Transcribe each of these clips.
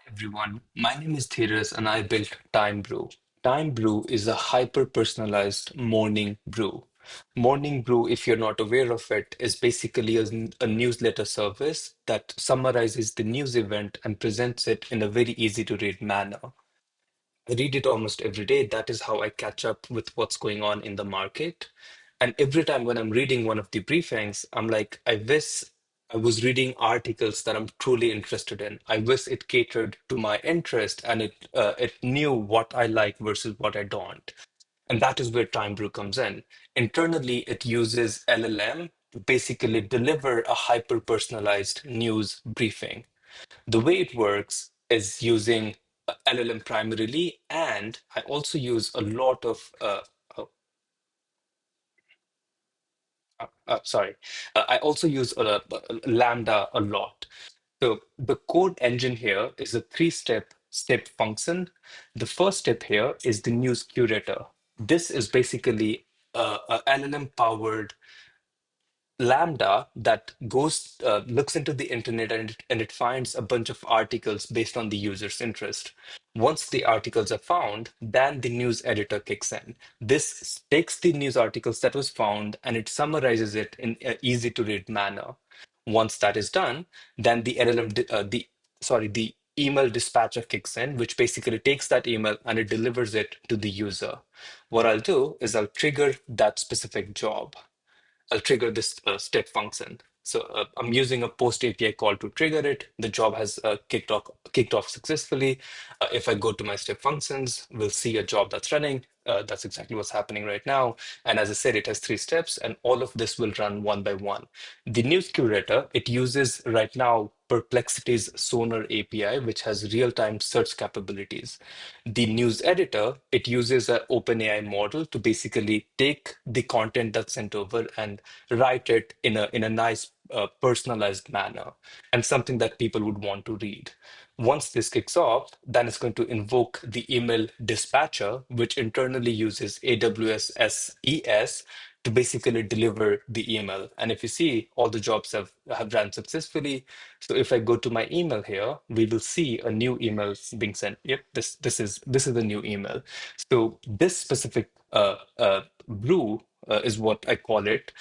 Everyone, my name is Dheeraj and I built TimeBrew. TimeBrew is a hyper-personalized morning brew. Morning Brew, if you're not aware of it, is basically a newsletter service that summarizes the news event and presents it in a very easy to read manner. I read it almost every day. That is how I catch up with what's going on in the market. And every time when I'm reading one of the briefings, I'm like, I wish I was reading articles that I'm truly interested in. I wish it catered to my interest and it knew what I like versus what I don't. And that is where TimeBrew comes in. Internally, it uses LLM to basically deliver a hyper-personalized news briefing. The way it works is using LLM primarily, and I also use a lot of sorry, I also use Lambda a lot. So the code engine here is a three step function. The first step here is the news curator. This is basically a LLM powered Lambda that goes looks into the internet and it finds a bunch of articles based on the user's interest. Once the articles are found, then the news editor kicks in. This takes the news articles that was found and it summarizes it in an easy to read manner. Once that is done, then the LLM the email dispatcher kicks in, which basically takes that email and it delivers it to the user. What I'll do is I'll trigger that specific job. I'll trigger this step function. So I'm using a post API call to trigger it. The job has kicked off successfully. If I go to my step functions, we'll see a job that's running. That's exactly what's happening right now. And as I said, it has three steps, and all of this will run one by one. The news curator, it uses right now Perplexity's Sonar API, which has real-time search capabilities. The news editor, it uses an OpenAI model to basically take the content that's sent over and write it in a nice personalized manner and something that people would want to read. Once this kicks off, then it's going to invoke the email dispatcher, which internally uses AWS SES to basically deliver the email. And if you see, all the jobs have ran successfully. So if I go to my email here, we will see a new email being sent. Yep, this is a new email. So this specific brew is what I call it.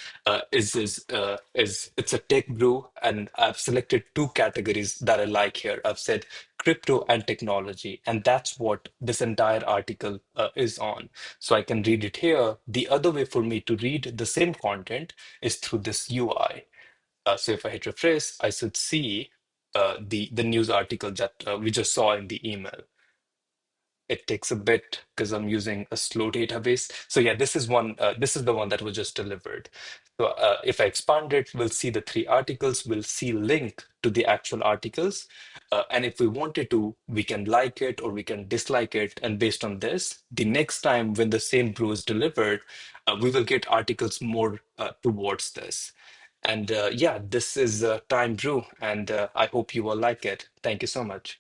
Is it's a tech brew, and I've selected two categories that I like here. I've said crypto and technology, and that's what this entire article is on. So I can read it here. The other way for me to read the same content is through this UI. So if I hit refresh, I should see the news article that we just saw in the email. It takes a bit because I'm using a slow database. So yeah, this is one. This is the one that was just delivered. So if I expand it, we'll see the three articles. We'll see link to the actual articles, and if we wanted to, we can like it or we can dislike it. And based on this, the next time when the same brew is delivered, we will get articles more towards this. And yeah, this is Time Brew, and I hope you will like it. Thank you so much.